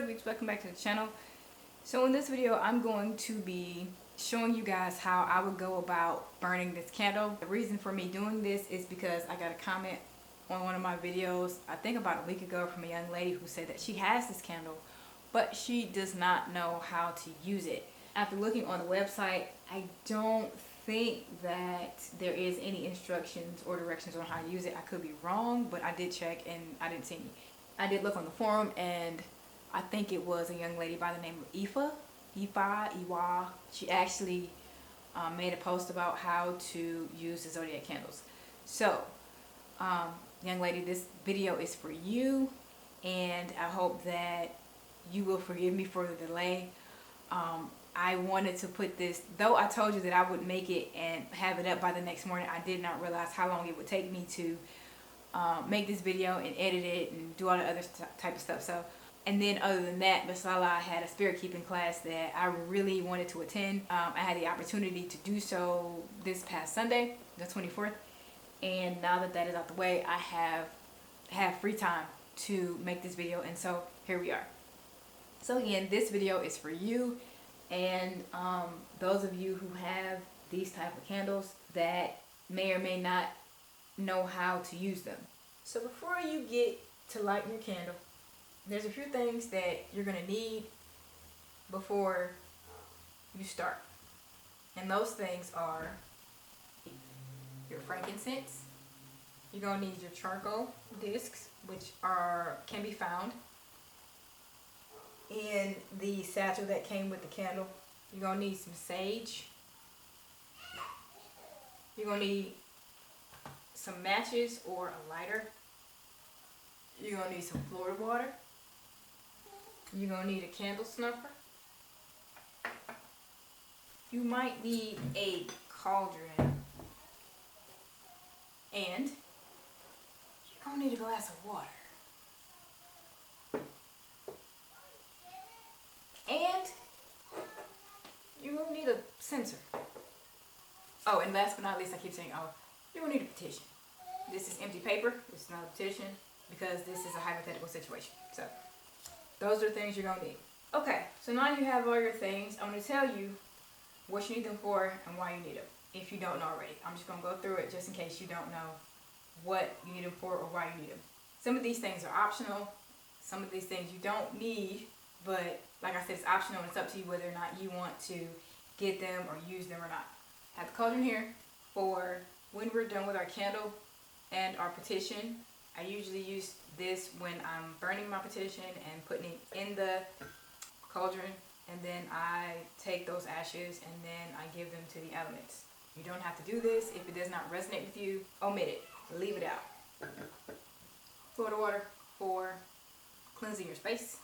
up, peeps? Welcome back to the channel. So in this video, I'm going to be showing you guys how I would go about burning this candle. The reason for me doing this is because I got a comment on one of my videos, I think about a week ago, from a young lady who said that she has this candle, but she does not know how to use it. After looking on the website, I don't think that there is any instructions or directions on how to use it. I could be wrong, but I did check and I didn't see any. I did look on the forum, and I think it was a young lady by the name of Iwa. She actually made a post about how to use the Zodiac candles. So, young lady, this video is for you, and I hope that you will forgive me for the delay. I wanted to put this, though I told you that I would make it and have it up by the next morning, I did not realize how long it would take me to make this video and edit it and do all the other type of stuff. So, and then other than that, Miss Lala had a spirit keeping class that I really wanted to attend. I had the opportunity to do so this past Sunday, the 24th, and now that that is out the way, I have free time to make this video, and so here we are. So again, this video is for you and those of you who have these type of candles that may or may not know how to use them. So before you get to lighting your candle, there's a few things that you're going to need before you start. And those things are your frankincense. You're going to need your charcoal discs, which can be found in the satchel that came with the candle. You're going to need some sage. You're going to need some matches or a lighter. You're going to need some Florida water. You're going to need a candle snuffer. You might need a cauldron. And you're going to need a glass of water. And you're going to need a censer. Oh, and last but not least, I keep saying, you're going to need a petition. This is empty paper. It's not a petition because this is a hypothetical situation. So, those are the things you're going to need. Okay, so now you have all your things. I'm going to tell you what you need them for and why you need them, if you don't know already. I'm just going to go through it just in case you don't know what you need them for or why you need them. Some of these things are optional. Some of these things you don't need, but like I said, it's optional and it's up to you whether or not you want to get them or use them or not. I have the cauldron here for when we're done with our candle and our petition. I usually use this when I'm burning my petition and putting it in the cauldron, and then I take those ashes and then I give them to the elements. You don't have to do this. If it does not resonate with you, omit it. Leave it out. Florida water for cleansing your space.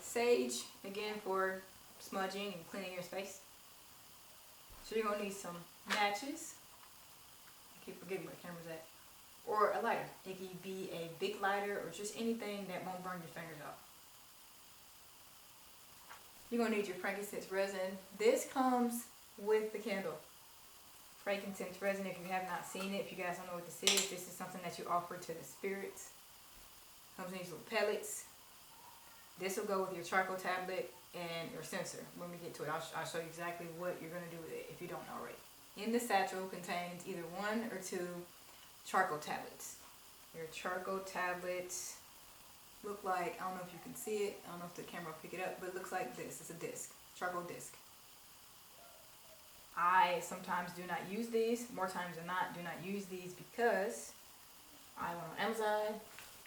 Sage, again, for smudging and cleaning your space. So you're going to need some matches. I keep forgetting where the camera's at. Or a lighter. It could be a big lighter or just anything that won't burn your fingers off. You're going to need your frankincense resin. This comes with the candle. Frankincense resin, if you have not seen it, if you guys don't know what this is something that you offer to the spirits. Comes in these little pellets. This will go with your charcoal tablet and your censer. When we get to it, I'll show you exactly what you're going to do with it if you don't know already. In the satchel contains either 1 or 2 charcoal tablets. Your charcoal tablets look like, I don't know if you can see it, I don't know if the camera will pick it up, but it looks like this. It's a disc, charcoal disc. I sometimes do not use these, more times than not, do not use these because I went on Amazon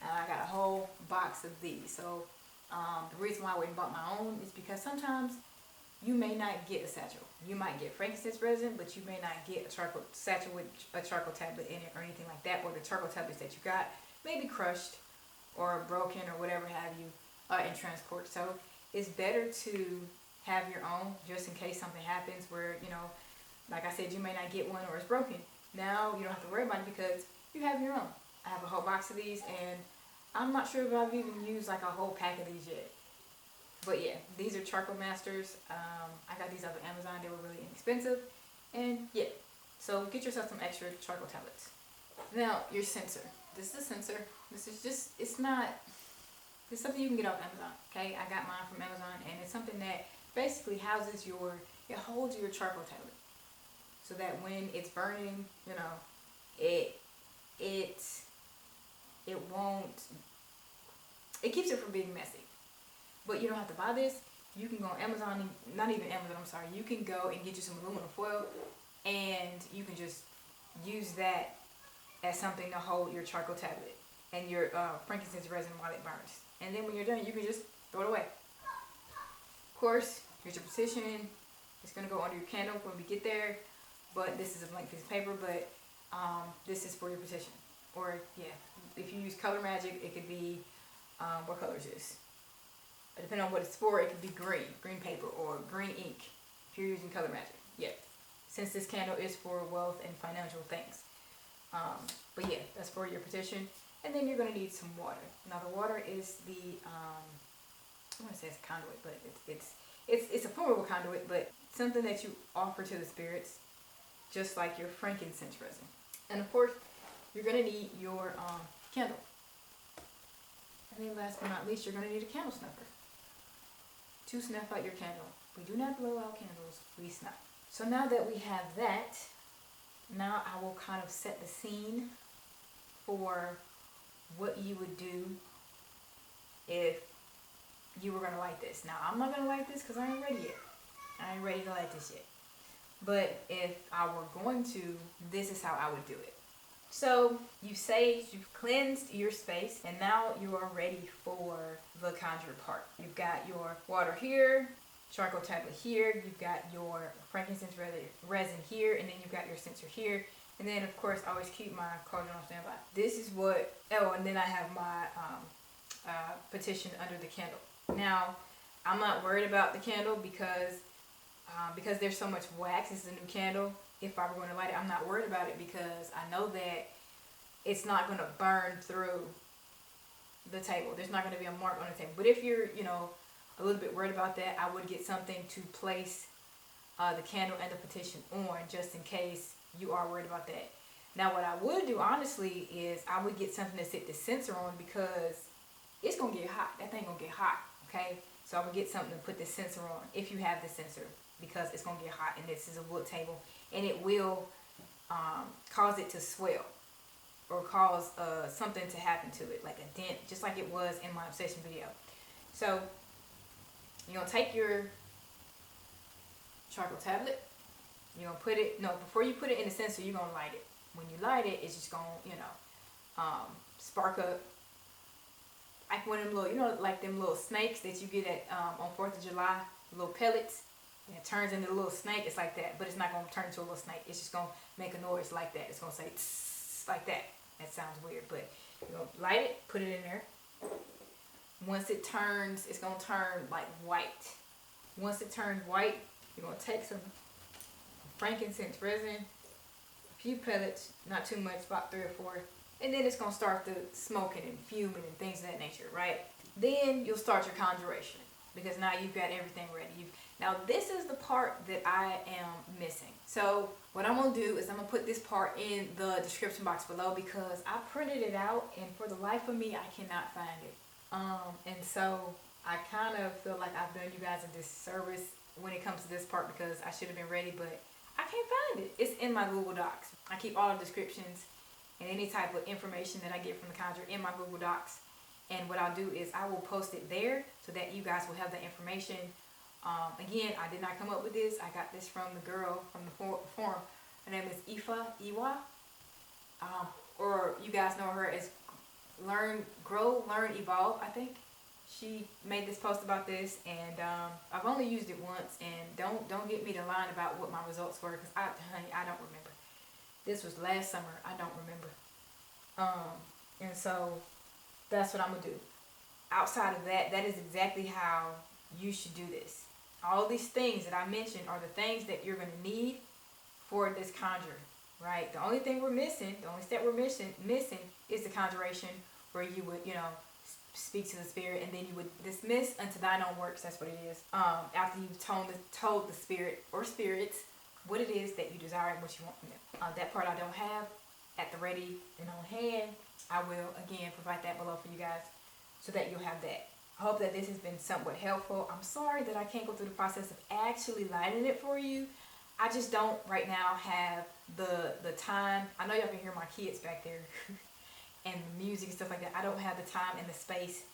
and I got a whole box of these. So the reason why I went and bought my own is because sometimes you may not get a satchel. You might get frankincense resin, but you may not get a charcoal satchel with a charcoal tablet in it or anything like that, or the charcoal tablets that you got may be crushed or broken or whatever have you in transport. So it's better to have your own just in case something happens where, like I said, you may not get one or it's broken. Now you don't have to worry about it because you have your own. I have a whole box of these, and I'm not sure if I've even used like a whole pack of these yet. But yeah, these are Charcoal Masters. I got these off of Amazon. They were really inexpensive. And yeah, so get yourself some extra charcoal tablets. Now, your censer. This is a censer. This is just, it's not It's something you can get off Amazon. Okay, I got mine from Amazon, and it's something that basically houses it holds your charcoal tablet, so that when it's burning, it won't. It keeps it from being messy. But you don't have to buy this. You can go on Amazon, not even Amazon, I'm sorry. You can go and get you some aluminum foil, and you can just use that as something to hold your charcoal tablet and your frankincense resin while it burns. And then when you're done, you can just throw it away. Of course, here's your petition. It's going to go under your candle when we get there. But this is a blank piece of paper, but this is for your petition. Or, yeah, if you use color magic, it could be, what color is this? Depending on what it's for, it could be green paper, or green ink, if you're using color magic. Yeah, since this candle is for wealth and financial things. But yeah, that's for your petition. And then you're going to need some water. Now the water is the, I want to say it's a conduit, but it's a form of a conduit, but something that you offer to the spirits, just like your frankincense resin. And of course, you're going to need your candle. And then last but not least, you're going to need a candle snuffer to snuff out your candle. We do not blow out candles, we snuff. So now that we have that, now I will kind of set the scene for what you would do if you were going to light this. Now, I'm not going to light this because I ain't ready yet. I ain't ready to light this yet. But if I were going to, this is how I would do it. So, you've saged, you've cleansed your space, and now you are ready for the conjure part. You've got your water here, charcoal tablet here, you've got your frankincense resin here, and then you've got your censer here. And then, of course, I always keep my cauldron on standby. This is what, and then I have my petition under the candle. Now, I'm not worried about the candle because there's so much wax. This is a new candle. If I were going to light it, I'm not worried about it because I know that it's not going to burn through the table. There's not going to be a mark on the table. But if you're, a little bit worried about that, I would get something to place the candle and the petition on, just in case you are worried about that. Now, what I would do, honestly, is I would get something to sit the censer on because it's going to get hot. That thing going to get hot, okay? So I would get something to put the censer on if you have the censer, because it's going to get hot, and this is a wood table, and it will cause it to swell or cause something to happen to it, like a dent, just like it was in my obsession video. So you're going to take your charcoal tablet, you're going to put it, before you put it in the censer, you're going to light it. When you light it, it's just going to, spark up. Like one of them little, like them little snakes that you get at on 4th of July, little pellets. And it turns into a little snake. It's like that, but it's not going to turn into a little snake. It's just going to make a noise like that. It's going to say tss, like that. That sounds weird, but you're going to light it, put it in there. Once it turns, it's going to turn like white. Once it turns white, you're going to take some frankincense resin, a few pellets, not too much, about 3 or 4, and then it's going to start the smoking and fuming and things of that nature, right? Then you'll start your conjuration, because now you've got everything ready. Now this is the part that I am missing. So what I'm going to do is I'm going to put this part in the description box below, because I printed it out and for the life of me I cannot find it. And so I kind of feel like I've done you guys a disservice when it comes to this part, because I should have been ready, but I can't find it. It's in my Google Docs. I keep all the descriptions and any type of information that I get from the conjure in my Google Docs. And what I'll do is I will post it there so that you guys will have the information. Again, I did not come up with this. I got this from the girl from the forum. Her name is Iwa. Or you guys know her as Grow, Learn, Evolve, I think. She made this post about this, and I've only used it once, and don't get me to line about what my results were, because I don't remember. This was last summer. I don't remember. And so that's what I'm going to do. Outside of that, that is exactly how you should do this. All these things that I mentioned are the things that you're going to need for this conjure, right? The only thing we're missing, the only step we're missing is the conjuration, where you would, speak to the spirit, and then you would dismiss unto thine own works. That's what it is. After you've told the spirit or spirits what it is that you desire and what you want from them. That part I don't have at the ready and on hand. I will, again, provide that below for you guys. so that you'll have that. I hope that this has been somewhat helpful. I'm sorry that I can't go through the process of actually lighting it for you. I just don't right now have the time. I know y'all can hear my kids back there and the music and stuff like that. I don't have the time and the space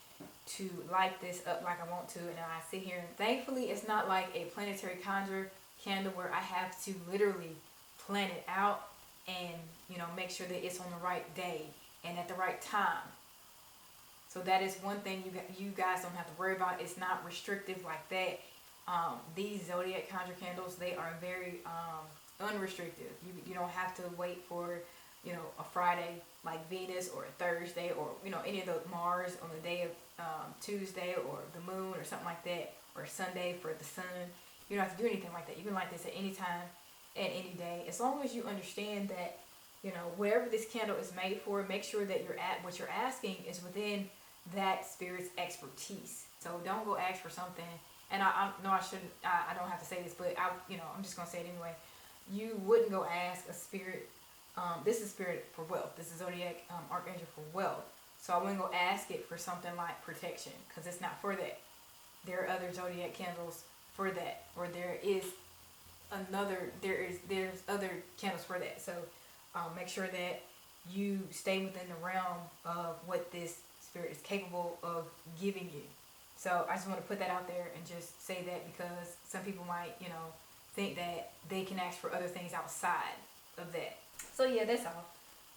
to light this up like I want to, and I sit here and thankfully it's not like a planetary conjure candle where I have to literally plan it out and, you know, make sure that it's on the right day and at the right time. So that is one thing you guys don't have to worry about. It's not restrictive like that. These Zodiac Conjure candles, they are very unrestrictive. You don't have to wait for, you know, a Friday like Venus, or a Thursday, or, you know, any of the Mars on the day of Tuesday, or the moon or something like that, or Sunday for the sun. You don't have to do anything like that. You can light this at any time and any day, as long as you understand that, you know, whatever this candle is made for, make sure that what you're asking is within that spirit's expertise. So don't go ask for something, and I know I shouldn't, I don't have to say this, but I'm just gonna say it anyway. You wouldn't go ask a spirit. This is spirit for wealth. This is Zodiac Archangel for wealth. So I wouldn't go ask it for something like protection, because it's not for that. There are other Zodiac candles for that, or there's other candles for that. So make sure that you stay within the realm of what this spirit is capable of giving you. So I just want to put that out there and just say that, because some people might, you know, think that they can ask for other things outside of that. So yeah, that's all.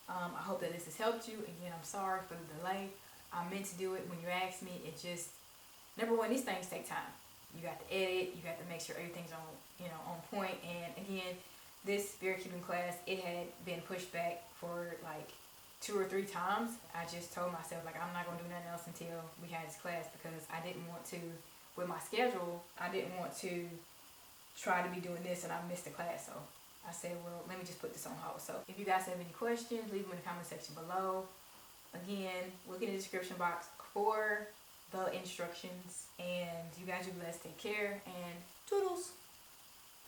I hope that this has helped you. Again, I'm sorry for the delay. I meant to do it when you asked me. It just, number one, these things take time. You got to edit. You got to make sure everything's on point. And again, this spirit keeping class, it had been pushed back for like 2 or 3 times. I just told myself, like, I'm not going to do nothing else until we had this class, because I didn't want to, with my schedule, I didn't want to try to be doing this and I missed the class. So I said, well, let me just put this on hold. So if you guys have any questions, leave them in the comment section below. Again, look in the description box for the instructions. And you guys are blessed. Take care and toodles.